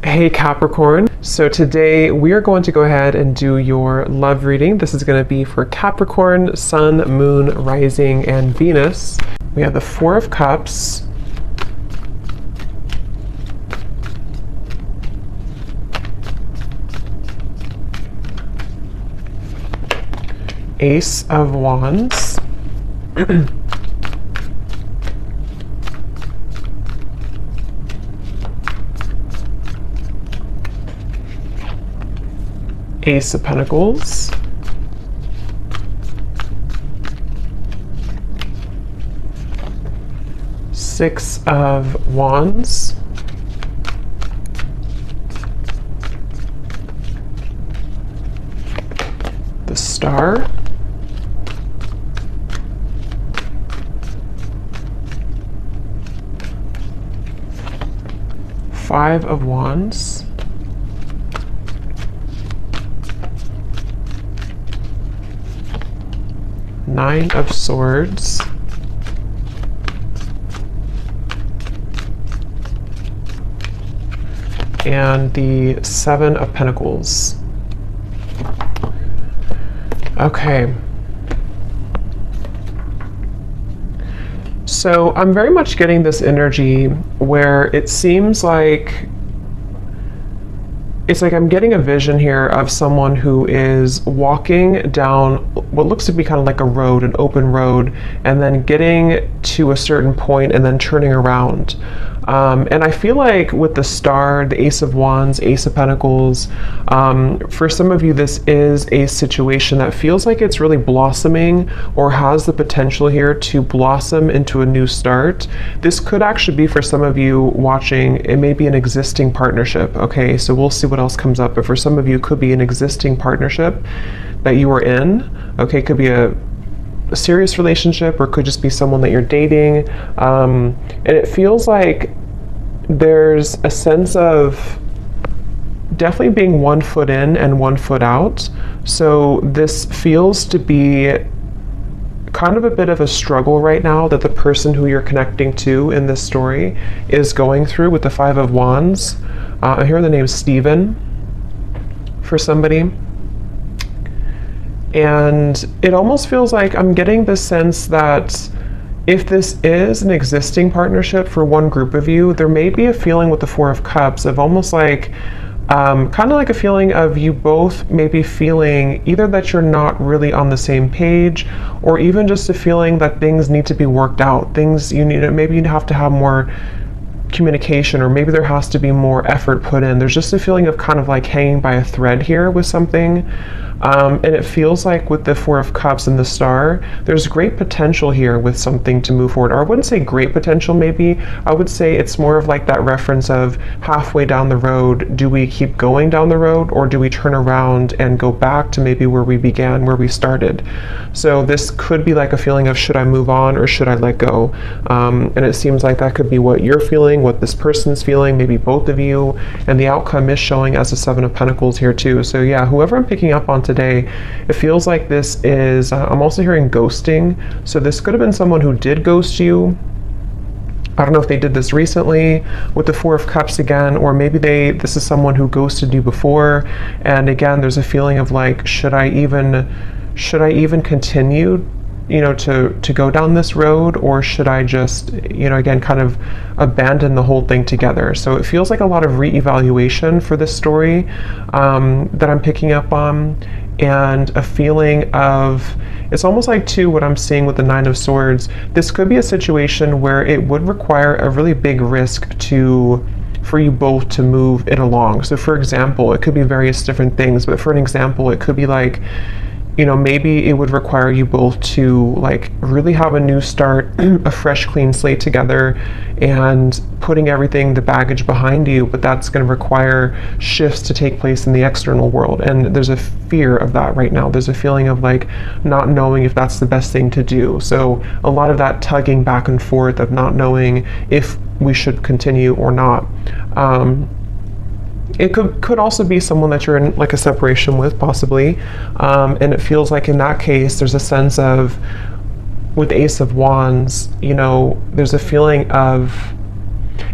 Hey Capricorn. So today we are going to go ahead and do your love reading. This is going to be for Capricorn, Sun, Moon, Rising, and Venus. We have the Four of Cups, Ace of Wands, Ace of Pentacles, Six of Wands, the Star, Five of Wands, Nine of Swords, and the Seven of Pentacles. Okay. So I'm very much getting this energy where it seems like I'm getting a vision here of someone who is walking down what looks to be kind of like a road, an open road, and then getting to a certain point and then turning around. And I feel like with the Star, the Ace of Wands, Ace of Pentacles, for some of you, this is a situation that feels like it's really blossoming or has the potential here to blossom into a new start. This could actually be, for some of you watching, it may be an existing partnership. Okay, so we'll see what else comes up. But for some of you, it could be an existing partnership that you are in. Okay, it could be a serious relationship, or it could just be someone that you're dating. And it feels like there's a sense of definitely being 1 foot in and 1 foot out. So this feels to be kind of a bit of a struggle right now that the person who you're connecting to in this story is going through with the Five of Wands. I hear the name Stephen for somebody. And it almost feels like I'm getting the sense that if this is an existing partnership for one group of you, there may be a feeling with the Four of Cups of almost like, kind of like a feeling of you both maybe feeling either that you're not really on the same page, or even just a feeling that things need to be worked out. Things you need, maybe you have to have more communication, or maybe there has to be more effort put in. There's just a feeling of kind of like hanging by a thread here with something. And it feels like with the Four of Cups and the Star, there's great potential here with something to move forward. Or I wouldn't say great potential, maybe. I would say it's more of like that reference of halfway down the road, do we keep going down the road, or do we turn around and go back to maybe where we began, where we started? So this could be like a feeling of, should I move on or should I let go? And it seems like that could be what you're feeling, what this person's feeling, maybe both of you. And the outcome is showing as a Seven of Pentacles here too. So yeah, whoever I'm picking up on today, it feels like this is, I'm also hearing ghosting. So this could have been someone who did ghost you. I don't know if they did this recently with the Four of Cups again, or maybe this is someone who ghosted you before. And again, there's a feeling of like, should I even continue, to go down this road, or should I just, again, kind of abandon the whole thing together? So it feels like a lot of reevaluation for this story that I'm picking up on, and a feeling of, it's almost like too what I'm seeing with the Nine of Swords. This could be a situation where it would require a really big risk for you both to move it along. So for example, it could be various different things, but for an example, it could be like, maybe it would require you both to like really have a new start, a fresh, clean slate together, and putting everything, the baggage behind you, but that's going to require shifts to take place in the external world. And there's a fear of that right now. There's a feeling of like not knowing if that's the best thing to do. So a lot of that tugging back and forth of not knowing if we should continue or not. It could also be someone that you're in like a separation with, possibly. And it feels like in that case, there's a sense of, with Ace of Wands, there's a feeling of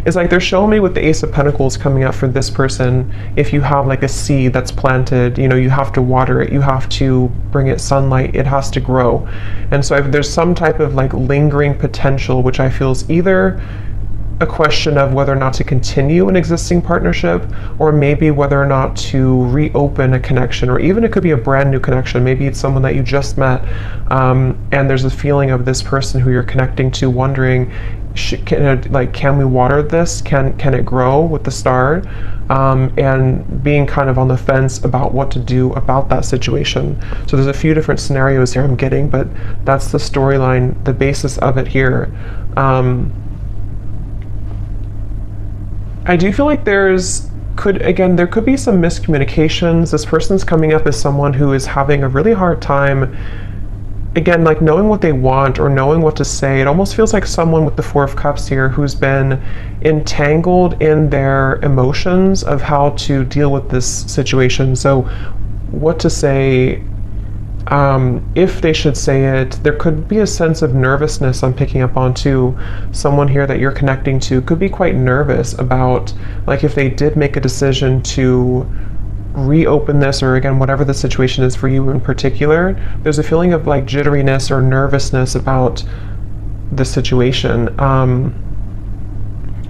It's like they're showing me with the Ace of Pentacles coming up for this person. If you have like a seed that's planted, you know, you have to water it, you have to bring it sunlight, it has to grow. And so if there's some type of like lingering potential, which I feel is either a question of whether or not to continue an existing partnership, or maybe whether or not to reopen a connection, or even it could be a brand new connection. Maybe it's someone that you just met, and there's a feeling of this person who you're connecting to wondering, can we water this? Can it grow with the star? And being kind of on the fence about what to do about that situation. So there's a few different scenarios here I'm getting, but that's the storyline, the basis of it here. I do feel like there could be some miscommunications. This person's coming up as someone who is having a really hard time, again, like knowing what they want or knowing what to say. It almost feels like someone with the Four of Cups here who's been entangled in their emotions of how to deal with this situation. So what to say, if they should say it. There could be a sense of nervousness I'm picking up on too. Someone here that you're connecting to could be quite nervous about, like, if they did make a decision to reopen this, or again, whatever the situation is for you in particular, there's a feeling of like jitteriness or nervousness about the situation.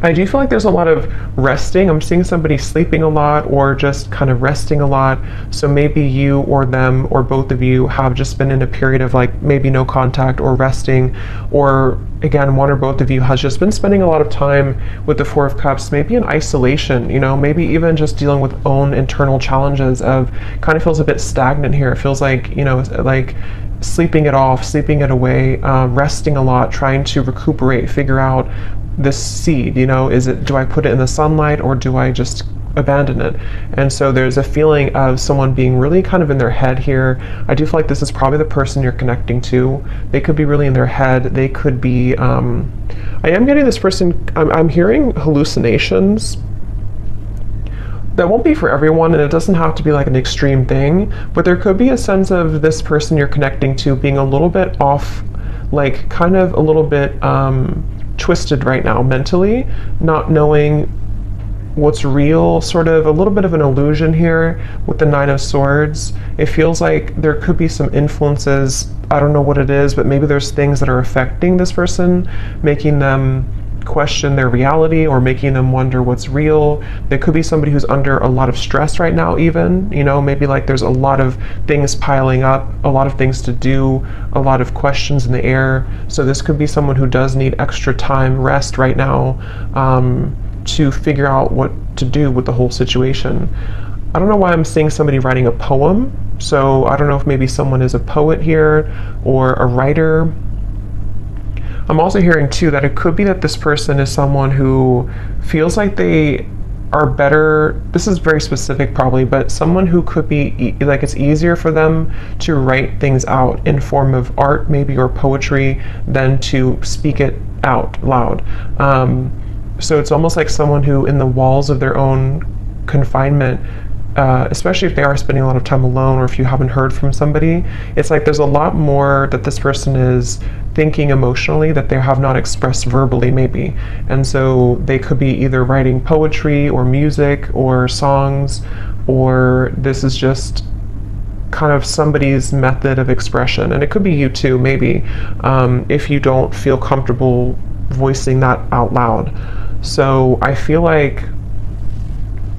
I do feel like there's a lot of resting. I'm seeing somebody sleeping a lot or just kind of resting a lot. So maybe you or them or both of you have just been in a period of like maybe no contact or resting, or again, one or both of you has just been spending a lot of time with the Four of Cups, maybe in isolation, you know, maybe even just dealing with own internal challenges of kind of feels a bit stagnant here. It feels like, you know, like sleeping it off, sleeping it away, resting a lot, trying to recuperate, figure out this seed, you know, do I put it in the sunlight or do I just abandon it? And so there's a feeling of someone being really kind of in their head here. I do feel like this is probably the person you're connecting to. They could be really in their head. They could be, I am getting this person, I'm hearing hallucinations. That won't be for everyone, and it doesn't have to be like an extreme thing, but there could be a sense of this person you're connecting to being a little bit off, like kind of a little bit twisted right now mentally, not knowing what's real, sort of a little bit of an illusion here with the Nine of Swords. It feels like there could be some influences, I don't know what it is, but maybe there's things that are affecting this person, making them question their reality or making them wonder what's real. There could be somebody who's under a lot of stress right now even, you know, maybe like there's a lot of things piling up, a lot of things to do, a lot of questions in the air. So this could be someone who does need extra time, rest right now, to figure out what to do with the whole situation. I don't know why I'm seeing somebody writing a poem. So I don't know if maybe someone is a poet here or a writer. I'm also hearing too that it could be that this person is someone who feels like they are better, this is very specific probably, but someone who could be like it's easier for them to write things out in form of art maybe or poetry than to speak it out loud. So it's almost like someone who in the walls of their own confinement, especially if they are spending a lot of time alone or if you haven't heard from somebody, it's like there's a lot more that this person is thinking emotionally that they have not expressed verbally maybe. And so they could be either writing poetry or music or songs, or this is just kind of somebody's method of expression. And it could be you too, maybe, if you don't feel comfortable voicing that out loud. So I feel like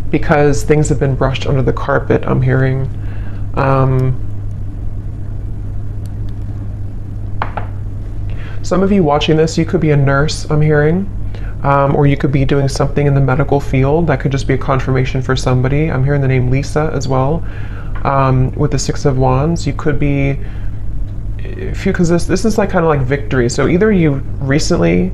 because things have been brushed under the carpet, I'm hearing, some of you watching this, you could be a nurse, I'm hearing, or you could be doing something in the medical field. That could just be a confirmation for somebody. I'm hearing the name Lisa as well, with the Six of Wands. You could be, because this is like kind of like victory. So either you recently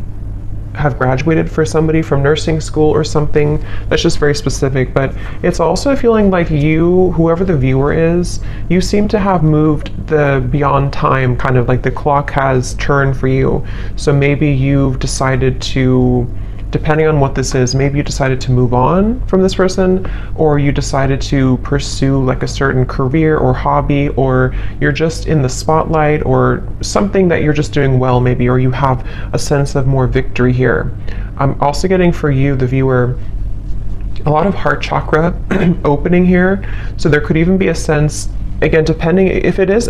have graduated for somebody from nursing school or something that's just very specific, but it's also feeling like you, whoever the viewer is, you seem to have moved the beyond time, kind of like the clock has turned for you. So maybe you've decided to depending on what this is, maybe you decided to move on from this person, or you decided to pursue like a certain career or hobby, or you're just in the spotlight, or something that you're just doing well maybe, or you have a sense of more victory here. I'm also getting for you, the viewer, a lot of heart chakra opening here. So there could even be a sense, again, depending if it is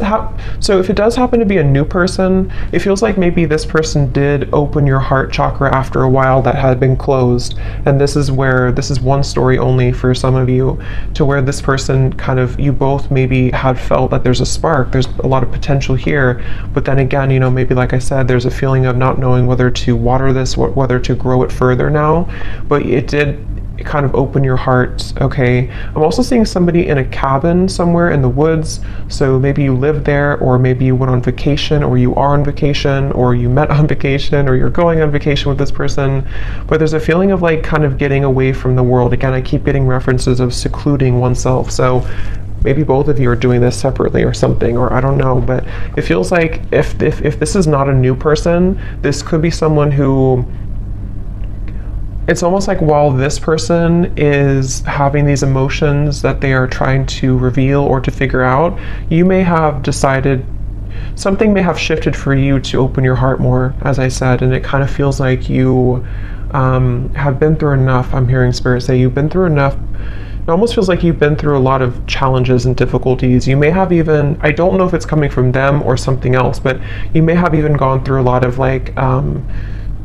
so if it does happen to be a new person, it feels like maybe this person did open your heart chakra after a while that had been closed, and this is one story only for some of you, to where this person kind of, you both maybe had felt that there's a spark, there's a lot of potential here, but then again, you know, maybe like I said, there's a feeling of not knowing whether to water this, whether to grow it further now, but it did kind of open your heart. Okay, I'm also seeing somebody in a cabin somewhere in the woods, so maybe you live there, or maybe you went on vacation, or you are on vacation, or you met on vacation, or you're going on vacation with this person, but there's a feeling of like kind of getting away from the world. Again, I keep getting references of secluding oneself, so maybe both of you are doing this separately or something, or I don't know, but it feels like if this is not a new person, this could be someone who, it's almost like while this person is having these emotions that they are trying to reveal or to figure out, you may have decided, something may have shifted for you to open your heart more, as I said, and it kind of feels like you have been through enough. I'm hearing Spirit say you've been through enough. It almost feels like you've been through a lot of challenges and difficulties. You may have even, I don't know if it's coming from them or something else, but you may have even gone through a lot of like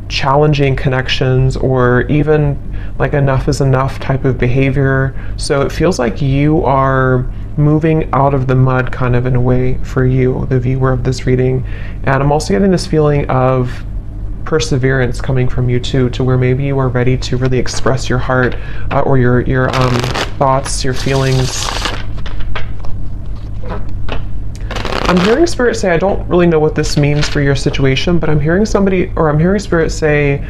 challenging connections, or even like enough is enough type of behavior. So it feels like you are moving out of the mud kind of in a way for you, the viewer of this reading. And I'm also getting this feeling of perseverance coming from you too, to where maybe you are ready to really express your heart, or your thoughts, your feelings. I'm hearing Spirit say, I don't really know what this means for your situation, but I'm hearing Spirit say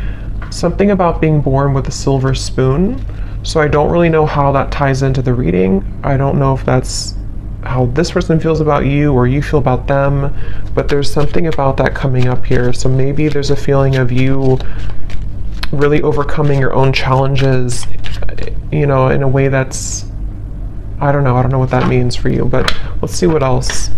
something about being born with a silver spoon. So I don't really know how that ties into the reading. I don't know if that's how this person feels about you or you feel about them, but there's something about that coming up here. So maybe there's a feeling of you really overcoming your own challenges, you know, in a way that's, I don't know what that means for you, but let's see what else.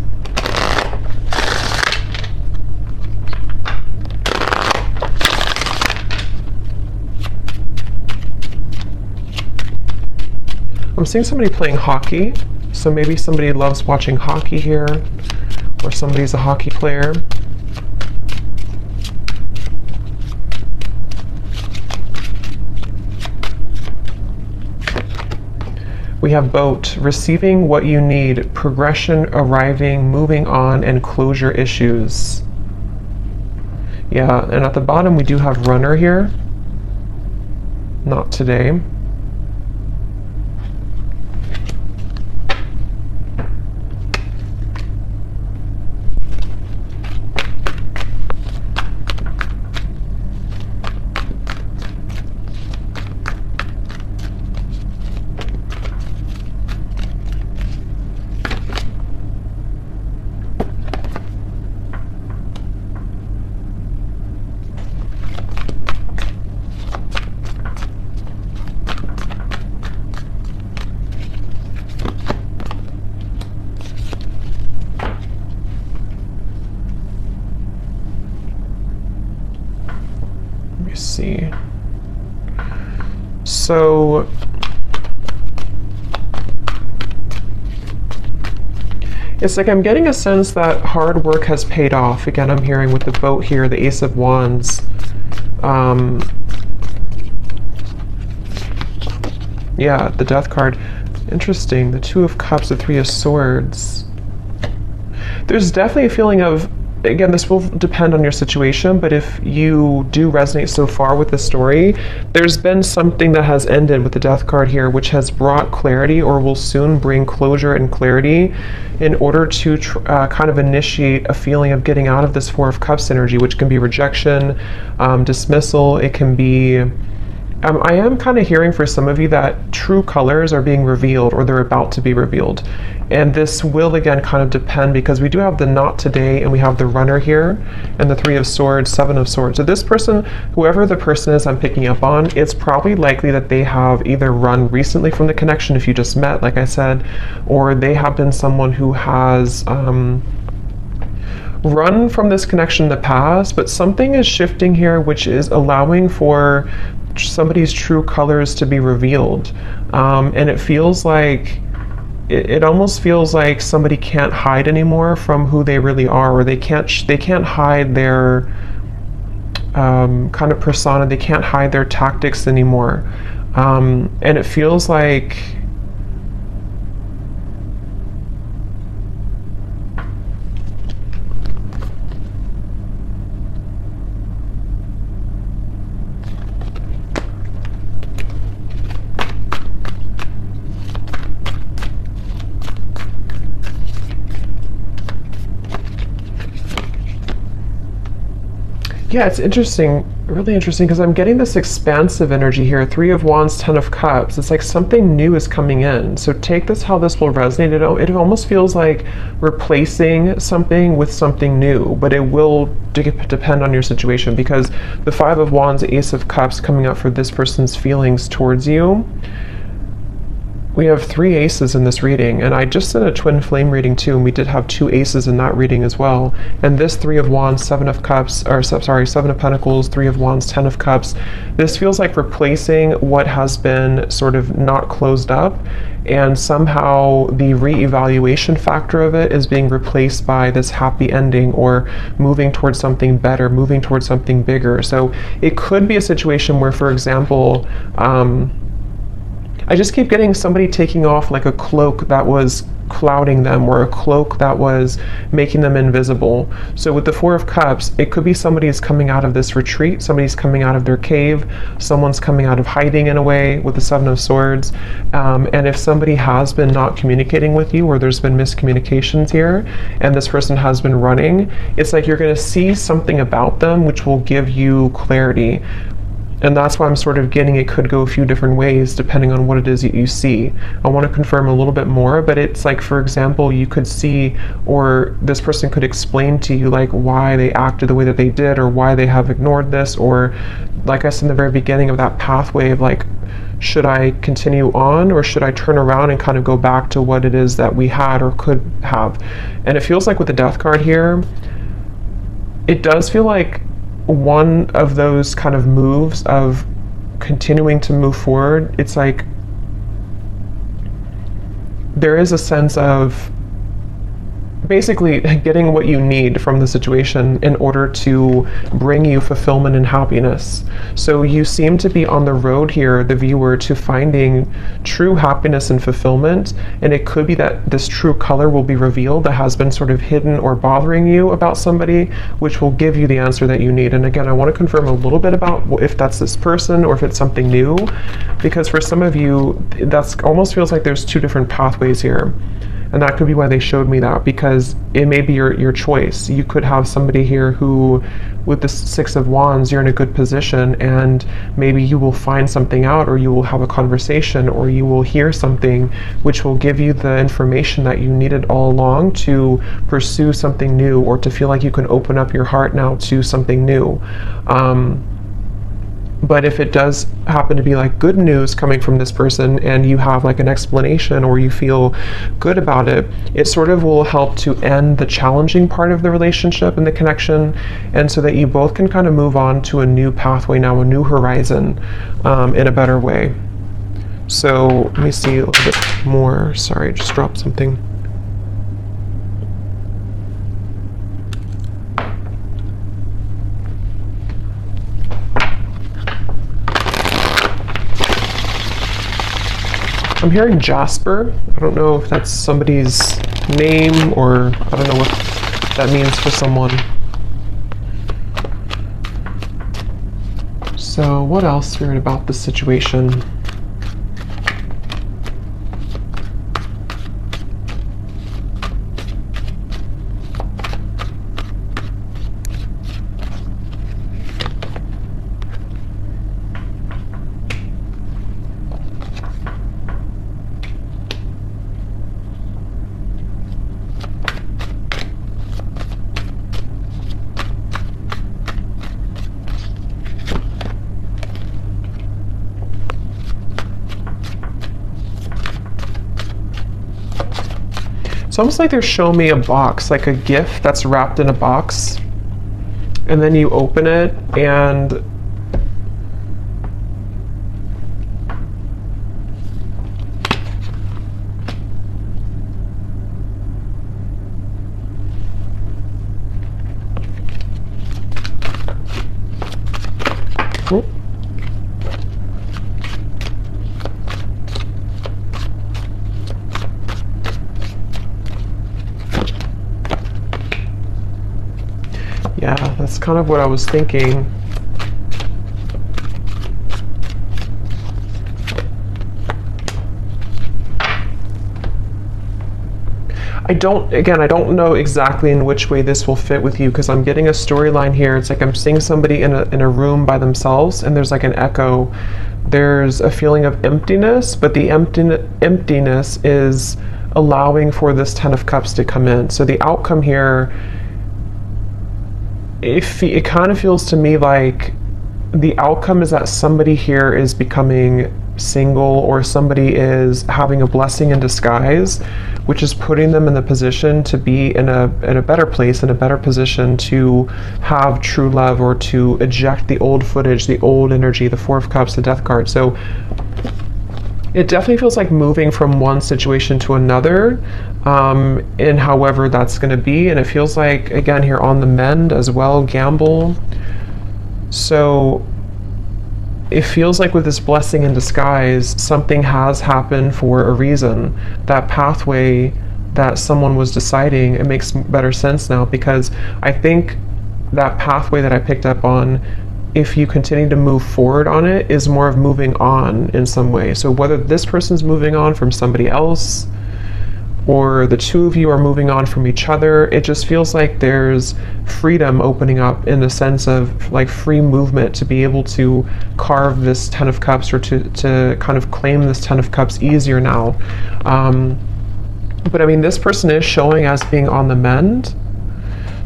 I'm seeing somebody playing hockey, so maybe somebody loves watching hockey here, or somebody's a hockey player. We have boat, receiving what you need, progression, arriving, moving on, and closure issues. Yeah, and at the bottom we do have runner here. Not today. See. So it's like I'm getting a sense that hard work has paid off. Again, I'm hearing with the boat here, the Ace of Wands. Yeah, the Death card. Interesting. The Two of Cups, the Three of Swords. There's definitely a feeling of, again, this will depend on your situation, but if you do resonate so far with the story, there's been something that has ended with the Death card here, which has brought clarity, or will soon bring closure and clarity, in order to kind of initiate a feeling of getting out of this Four of Cups energy, which can be rejection, dismissal. It can be I am kind of hearing for some of you that true colors are being revealed or they're about to be revealed. And this will again kind of depend because we do have the not today and we have the runner here and the 3 of swords, 7 of swords. So this person, whoever the person is I'm picking up on, it's probably likely that they have either run recently from the connection if you just met, like I said, or they have been someone who has run from this connection in the past, but something is shifting here which is allowing for somebody's true colors to be revealed. And it feels like it almost feels like somebody can't hide anymore from who they really are, or they can't hide their kind of persona, they can't hide their tactics anymore. And it feels like yeah, it's interesting, really interesting, because I'm getting this expansive energy here. 3 of Wands, 10 of Cups. It's like something new is coming in. So take this how this will resonate. It almost feels like replacing something with something new, but it will depend on your situation, because the 5 of Wands, Ace of Cups coming up for this person's feelings towards you. We have 3 aces in this reading, and I just did a twin flame reading too, and we did have 2 aces in that reading as well. And this 3 of Wands, 7 of Cups, or sorry, 7 of Pentacles, 3 of Wands, 10 of Cups. This feels like replacing what has been sort of not closed up, and somehow the re-evaluation factor of it is being replaced by this happy ending, or moving towards something better, moving towards something bigger. So it could be a situation where, for example, I just keep getting somebody taking off like a cloak that was clouding them, or a cloak that was making them invisible. So with the 4 of Cups, it could be somebody's coming out of this retreat, somebody's coming out of their cave, someone's coming out of hiding in a way with the 7 of Swords. And if somebody has been not communicating with you, or there's been miscommunications here, and this person has been running, it's like you're going to see something about them which will give you clarity. And that's why I'm sort of getting it could go a few different ways depending on what it is that you see. I want to confirm a little bit more, but it's like, for example, you could see, or this person could explain to you like why they acted the way that they did, or why they have ignored this, or like I said in the very beginning of that pathway of like, should I continue on, or should I turn around and kind of go back to what it is that we had or could have? And it feels like with the Death card here, it does feel like one of those kind of moves of continuing to move forward. It's like there is a sense of basically getting what you need from the situation in order to bring you fulfillment and happiness. So you seem to be on the road here, the viewer, to finding true happiness and fulfillment, and it could be that this true color will be revealed that has been sort of hidden or bothering you about somebody, which will give you the answer that you need. And again, I want to confirm a little bit about if that's this person or if it's something new, because for some of you, that's almost feels like there's 2 different pathways here. And that could be why they showed me that, because it may be your choice. You could have somebody here who, with the 6 of Wands, you're in a good position, and maybe you will find something out, or you will have a conversation, or you will hear something which will give you the information that you needed all along to pursue something new, or to feel like you can open up your heart now to something new. But if it does happen to be like good news coming from this person, and you have like an explanation, or you feel good about it, it sort of will help to end the challenging part of the relationship and the connection, and so that you both can kind of move on to a new pathway now, a new horizon, in a better way. So let me see a little bit more. Sorry, I just dropped something. I'm hearing Jasper. I don't know if that's somebody's name, or I don't know what that means for someone. So what else, Spirit, about this situation? It's almost like they're showing me a box, like a gift that's wrapped in a box, and then you open it and yeah, that's kind of what I was thinking. I don't know exactly in which way this will fit with you, because I'm getting a storyline here. It's like I'm seeing somebody in a room by themselves, and there's like an echo. There's a feeling of emptiness, but the emptiness is allowing for this Ten of Cups to come in. So the outcome here, it kind of feels to me like the outcome is that somebody here is becoming single, or somebody is having a blessing in disguise, which is putting them in the position to be in a better place, in a better position to have true love, or to eject the old footage, the old energy, the Four of Cups, the Death card. So it definitely feels like moving from one situation to another, in however that's going to be. And it feels like, again, here on the mend as well, gamble. So it feels like with this blessing in disguise, something has happened for a reason. That pathway that someone was deciding, it makes better sense now, because I think that pathway that I picked up on, if you continue to move forward on it, is more of moving on in some way. So whether this person's moving on from somebody else, or the two of you are moving on from each other, it just feels like there's freedom opening up, in the sense of like free movement to be able to carve this Ten of Cups, or to kind of claim this Ten of Cups easier now. But I mean, this person is showing as being on the mend.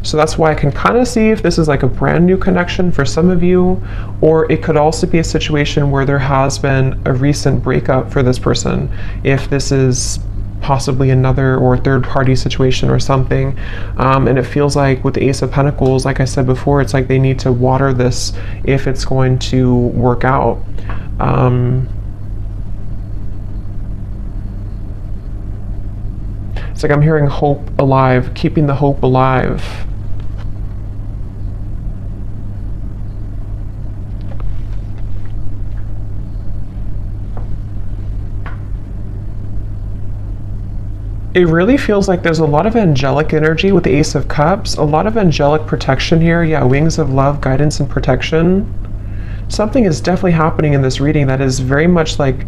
So that's why I can kind of see if this is like a brand new connection for some of you, or it could also be a situation where there has been a recent breakup for this person. If this is possibly another or third party situation or something. And it feels like with the Ace of Pentacles, like I said before, it's like they need to water this if it's going to work out. It's like I'm hearing hope alive, keeping the hope alive. It really feels like there's a lot of angelic energy with the Ace of Cups, a lot of angelic protection here. Yeah, wings of love, guidance and protection. Something is definitely happening in this reading that is very much like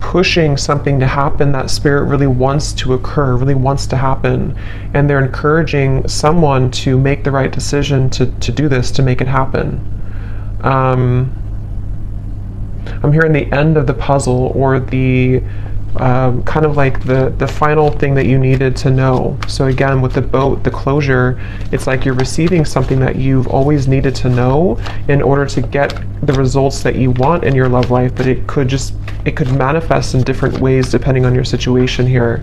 pushing something to happen that Spirit really wants to occur, really wants to happen. And they're encouraging someone to make the right decision to do this, to make it happen. I'm hearing the end of the puzzle, or the kind of like the final thing that you needed to know. So again, with the boat, the closure, it's like you're receiving something that you've always needed to know in order to get the results that you want in your love life, but it could manifest in different ways depending on your situation here.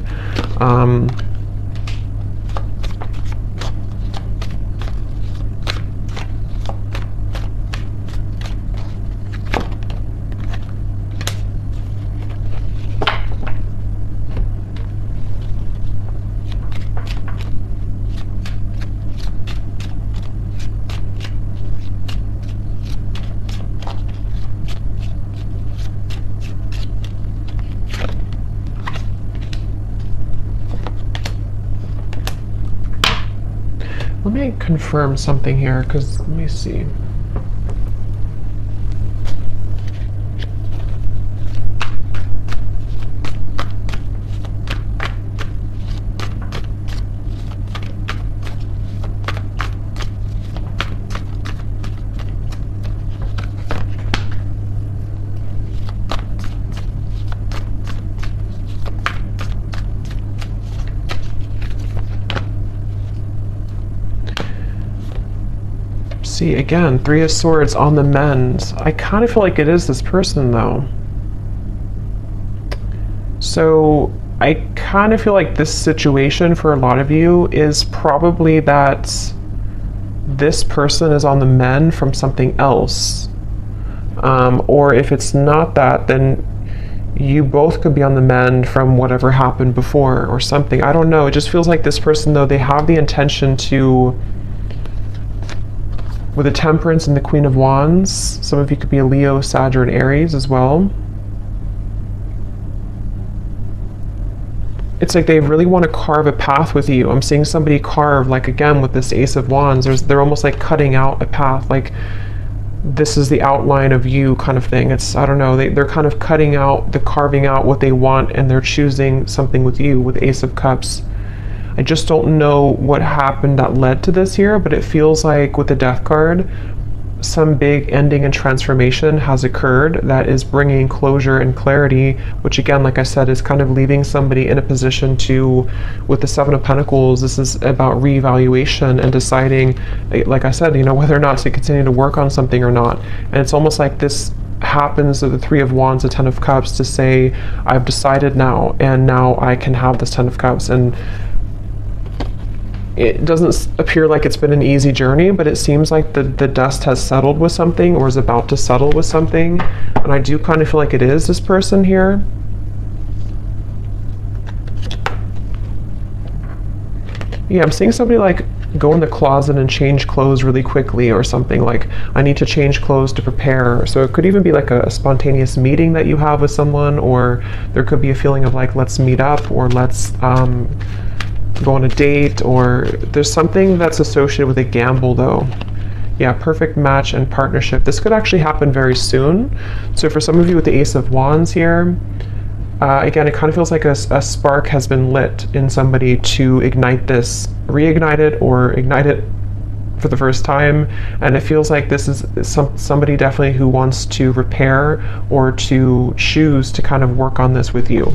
Let me confirm something here, because let me see. See, again, Three of Swords on the mend. I kind of feel like it is this person, though. So I kind of feel like this situation for a lot of you is probably that this person is on the mend from something else. Or if it's not that, then you both could be on the mend from whatever happened before or something. I don't know. It just feels like this person, though, they have the intention to, with the Temperance and the Queen of Wands, some of you could be a Leo, Sag, or an Aries as well. It's like they really want to carve a path with you. I'm seeing somebody carve, like again with this Ace of Wands, they're almost like cutting out a path, like this is the outline of you kind of thing. It's, I don't know, they're kind of carving out what they want, and they're choosing something with you with Ace of Cups. I just don't know what happened that led to this here, but it feels like with the Death card, some big ending and transformation has occurred that is bringing closure and clarity, which again, like I said, is kind of leaving somebody in a position to, with the Seven of Pentacles, this is about reevaluation and deciding, like I said, whether or not to continue to work on something or not. And it's almost like this happens with the Three of Wands, the Ten of Cups, to say, I've decided now, and now I can have this Ten of Cups. And it doesn't appear like it's been an easy journey, but it seems like the dust has settled with something, or is about to settle with something. And I do kind of feel like it is this person here. Yeah, I'm seeing somebody like go in the closet and change clothes really quickly or something, like I need to change clothes to prepare. So it could even be like a spontaneous meeting that you have with someone, or there could be a feeling of like, let's meet up, or let's go on a date, or there's something that's associated with a gamble though. Yeah, perfect match and partnership. This could actually happen very soon. So for some of you with the Ace of Wands here, again, it kind of feels like a spark has been lit in somebody to ignite this, reignite it, or ignite it for the first time. And it feels like this is somebody definitely who wants to repair or to choose to kind of work on this with you.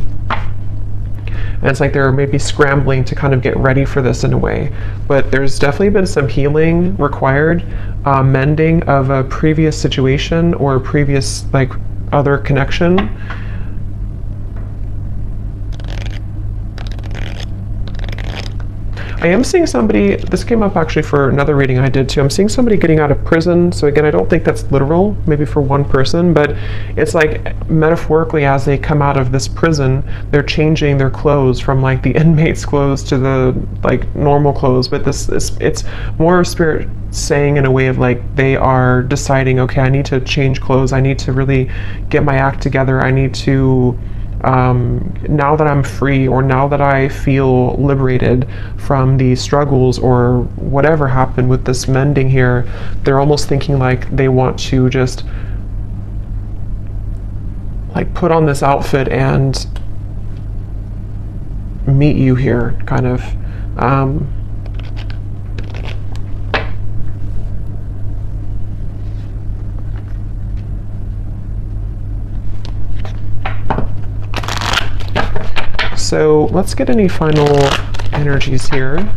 And it's like they're maybe scrambling to kind of get ready for this in a way. But there's definitely been some healing required, mending of a previous situation or a previous like other connection. I am seeing somebody, this came up actually for another reading I did too, I'm seeing somebody getting out of prison. So again, I don't think that's literal, maybe for one person, but it's like metaphorically, as they come out of this prison, they're changing their clothes from like the inmate's clothes to the like normal clothes. But it's more spirit saying in a way of like they are deciding, okay, I need to change clothes, I need to really get my act together, I need to now that I'm free, or now that I feel liberated from the struggles or whatever happened with this mending here, they're almost thinking like they want to just like put on this outfit and meet you here, kind of. So let's get any final energies here.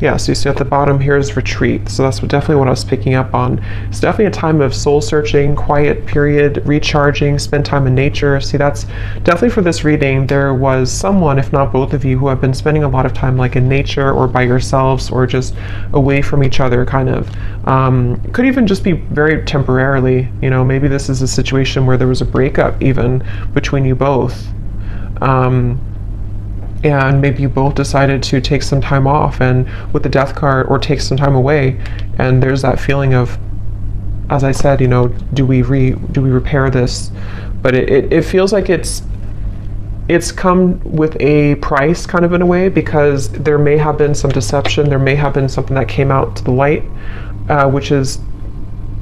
Yeah, so you see at the bottom here is retreat. So that's definitely what I was picking up on. It's definitely a time of soul searching, quiet period, recharging, spend time in nature. See, that's definitely for this reading. There was someone, if not both of you, who have been spending a lot of time like in nature or by yourselves or just away from each other, kind of. Could even just be very temporarily, maybe this is a situation where there was a breakup even between you both. And maybe you both decided to take some time off, and with the Death card, or take some time away, and there's that feeling of, as I said, do we repair this? But it feels like it's come with a price, kind of, in a way, because there may have been some deception, there may have been something that came out to the light, which is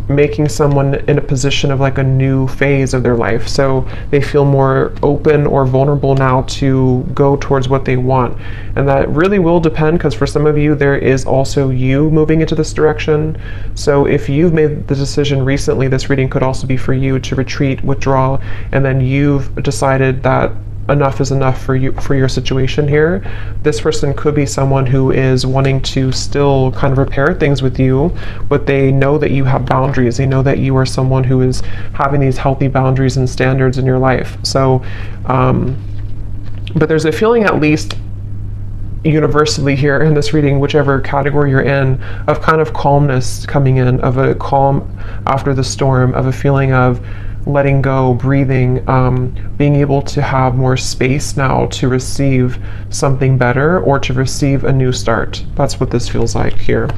making someone in a position of like a new phase of their life. So they feel more open or vulnerable now to go towards what they want. And that really will depend, because for some of you, there is also you moving into this direction. So if you've made the decision recently, this reading could also be for you to retreat, withdraw, and then you've decided that enough is enough for you, for your situation here. This person could be someone who is wanting to still kind of repair things with you, but they know that you have boundaries. They know that you are someone who is having these healthy boundaries and standards in your life. So, but there's a feeling, at least universally here in this reading, whichever category you're in, of kind of calmness coming in, of a calm after the storm, of a feeling of letting go, breathing, being able to have more space now to receive something better or to receive a new start. That's what this feels like here.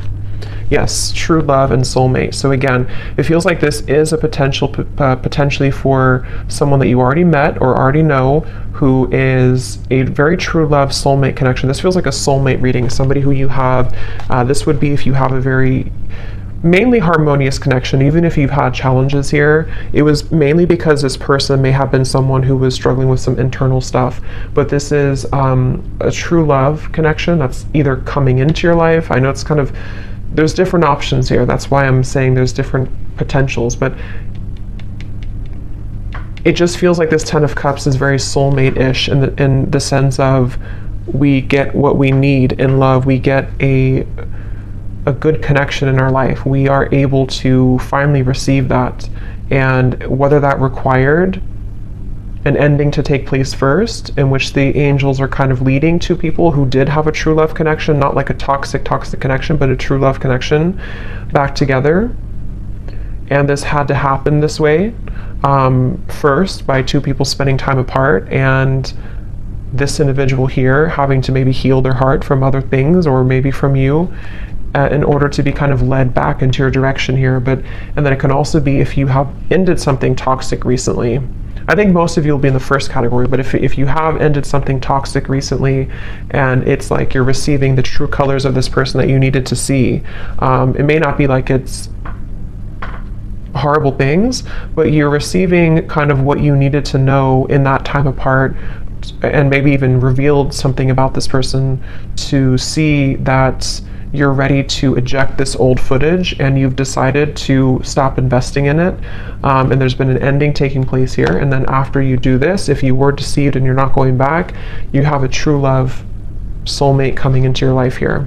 Yes, true love and soulmate. So again, it feels like this is a potentially for someone that you already met or already know, who is a very true love soulmate connection. This feels like a soulmate reading, somebody who you have, this would be if you have a very mainly harmonious connection. Even if you've had challenges here, it was mainly because this person may have been someone who was struggling with some internal stuff. But this is a true love connection that's either coming into your life. I know it's kind of, there's different options here. That's why I'm saying there's different potentials, but it just feels like this Ten of Cups is very soulmate-ish in the sense of we get what we need in love. We get a good connection in our life. We are able to finally receive that. And whether that required an ending to take place first, in which the angels are kind of leading to people who did have a true love connection, not like a toxic connection, but a true love connection back together. And this had to happen this way, first by two people spending time apart, and this individual here having to maybe heal their heart from other things, or maybe from you, in order to be kind of led back into your direction here. But, and then it can also be if you have ended something toxic recently. I think most of you will be in the first category, but if you have ended something toxic recently, and it's like you're receiving the true colors of this person that you needed to see, it may not be like it's horrible things, but you're receiving kind of what you needed to know in that time apart, and maybe even revealed something about this person to see that you're ready to eject this old footage, and you've decided to stop investing in it, and there's been an ending taking place here. And then after you do this, if you were deceived and you're not going back, you have a true love soulmate coming into your life here.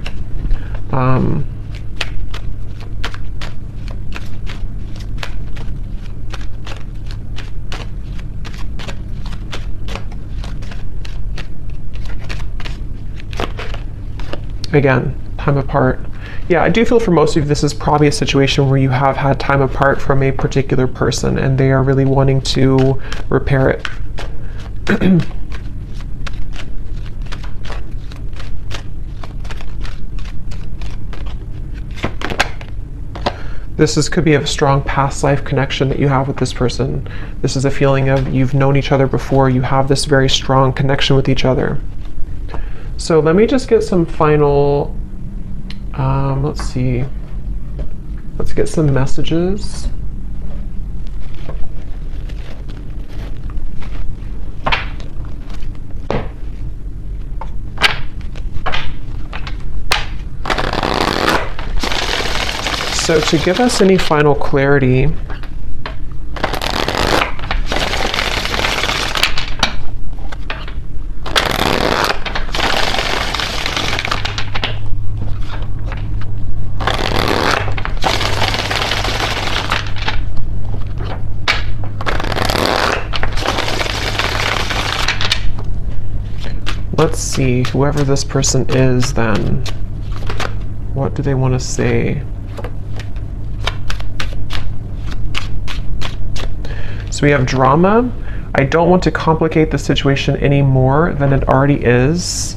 Again, time apart. Yeah, I do feel for most of you this is probably a situation where you have had time apart from a particular person and they are really wanting to repair it. Could be a strong past life connection that you have with this person. This is a feeling of you've known each other before, you have this very strong connection with each other. So let me just get some final, let's see, let's get some messages. So to give us any final clarity, let's see, whoever this person is then, what do they want to say? So we have drama. I don't want to complicate the situation any more than it already is.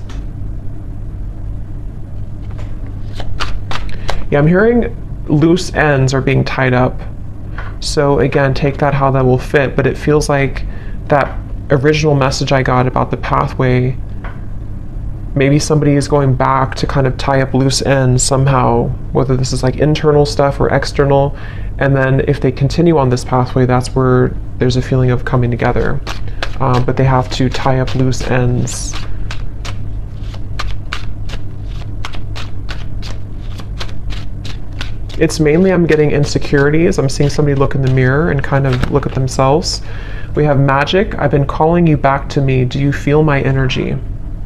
Yeah, I'm hearing loose ends are being tied up. So again, take that how that will fit, but it feels like that original message I got about the pathway, maybe somebody is going back to kind of tie up loose ends somehow, whether this is like internal stuff or external. And then if they continue on this pathway, that's where there's a feeling of coming together. But they have to tie up loose ends. It's mainly, I'm getting insecurities. I'm seeing somebody look in the mirror and kind of look at themselves. We have magic. I've been calling you back to me. Do you feel my energy?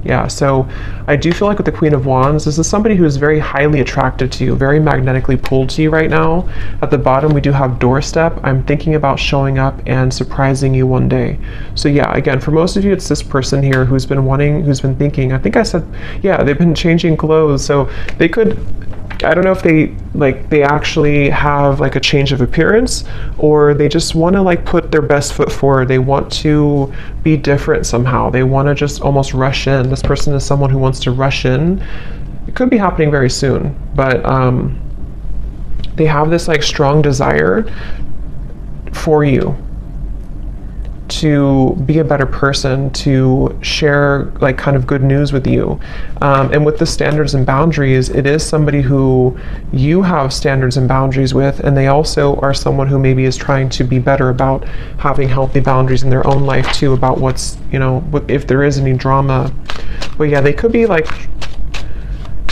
Yeah, so I do feel like with the Queen of Wands, this is somebody who is very highly attracted to you, very magnetically pulled to you right now. At the bottom, we do have doorstep. I'm thinking about showing up and surprising you one day. So yeah, again, for most of you, it's this person here who's been thinking, I think I said, yeah, they've been changing clothes. So they could, I don't know if they actually have like a change of appearance, or they just want to like put their best foot forward. They want to be different somehow. They want to just almost rush in. This person is someone who wants to rush in. It could be happening very soon, but they have this like strong desire for you to be a better person, to share like kind of good news with you. And with the standards and boundaries, it is somebody who you have standards and boundaries with, and they also are someone who maybe is trying to be better about having healthy boundaries in their own life too, about what's, you know, if there is any drama. But yeah, they could be like,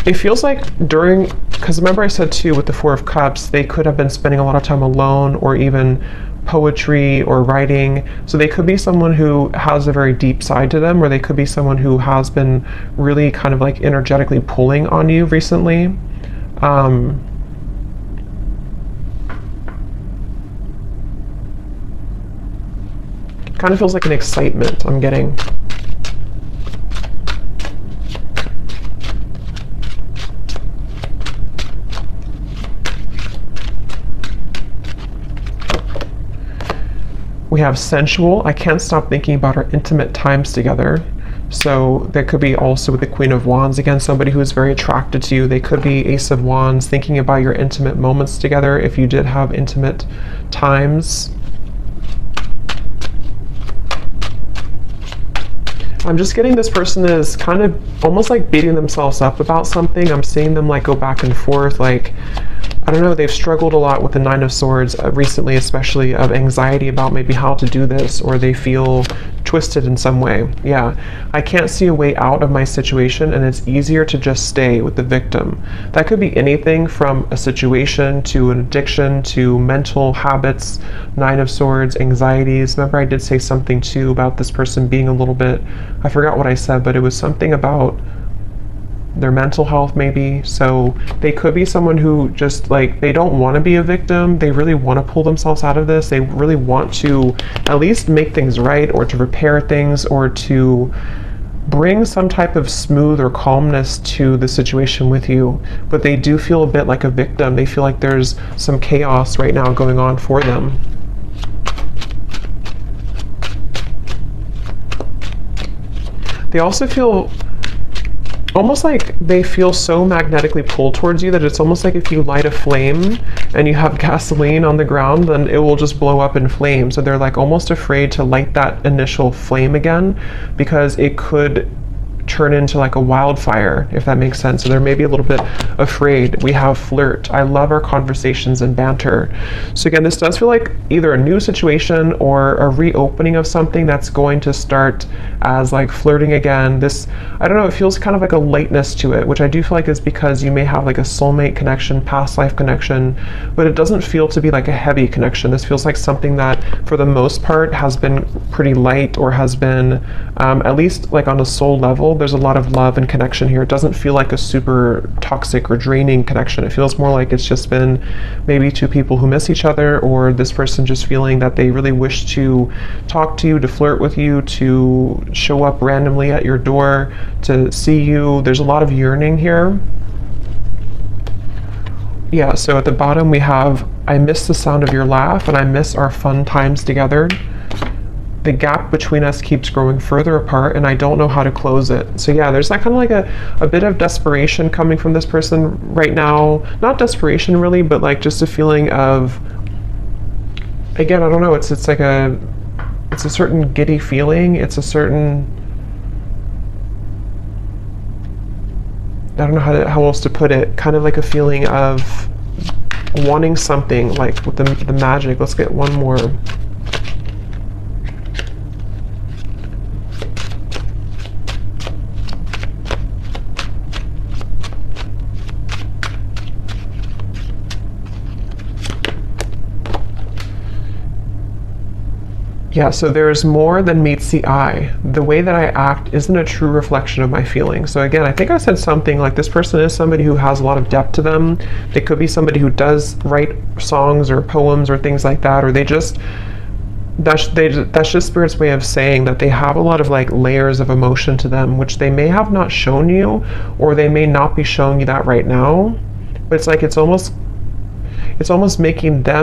it feels like during, because remember I said too with the Four of Cups, they could have been spending a lot of time alone, or even poetry or writing. So they could be someone who has a very deep side to them, or they could be someone who has been really kind of like energetically pulling on you recently. Kind of feels like an excitement I'm getting. We have sensual. I can't stop thinking about our intimate times together. So that could be also with the Queen of Wands. Again, somebody who is very attracted to you. They could be Ace of Wands, thinking about your intimate moments together if you did have intimate times. I'm just getting this person is kind of almost like beating themselves up about something. I'm seeing them like go back and forth, like, I don't know, they've struggled a lot with the Nine of Swords recently, especially of anxiety about maybe how to do this, or they feel twisted in some way. Yeah, I can't see a way out of my situation, and it's easier to just stay with the victim. That could be anything from a situation to an addiction to mental habits, Nine of Swords, anxieties. Remember I did say something too about this person being a little bit, I forgot what I said, but it was something about their mental health maybe. So they could be someone who just like, they don't want to be a victim. They really want to pull themselves out of this. They really want to at least make things right, or to repair things, or to bring some type of smooth or calmness to the situation with you. But they do feel a bit like a victim. They feel like there's some chaos right now going on for them. They also feel almost like they feel so magnetically pulled towards you that it's almost like if you light a flame and you have gasoline on the ground, then it will just blow up in flames. So they're like almost afraid to light that initial flame again, because it could turn into like a wildfire, if that makes sense. So they're maybe a little bit afraid. We have flirt. I love our conversations and banter. So again, this does feel like either a new situation or a reopening of something that's going to start as like flirting again. This, I don't know, it feels kind of like a lightness to it, which I do feel like is because you may have like a soulmate connection, past life connection, but it doesn't feel to be like a heavy connection. This feels like something that for the most part has been pretty light, or has been at least like on a soul level. There's a lot of love and connection here. It doesn't feel like a super toxic or draining connection. It feels more like it's just been maybe two people who miss each other, or this person just feeling that they really wish to talk to you, to flirt with you, to show up randomly at your door, to see you. There's a lot of yearning here. Yeah, so at the bottom we have, I miss the sound of your laugh, and I miss our fun times together. The gap between us keeps growing further apart, and I don't know how to close it. So yeah, there's that kind of like a bit of desperation coming from this person right now. Not desperation really, but like just a feeling of, again, I don't know, it's like it's a certain giddy feeling. It's a certain, I don't know how else to put it, kind of like a feeling of wanting something, like with the magic. Let's get one more. Yeah, so there's more than meets the eye. The way that I act isn't a true reflection of my feelings. So again, I think I said something like this person is somebody who has a lot of depth to them. They could be somebody who does write songs or poems or things like that, or that's just Spirit's way of saying that they have a lot of like layers of emotion to them, which they may have not shown you, or they may not be showing you that right now. But it's like it's almost making them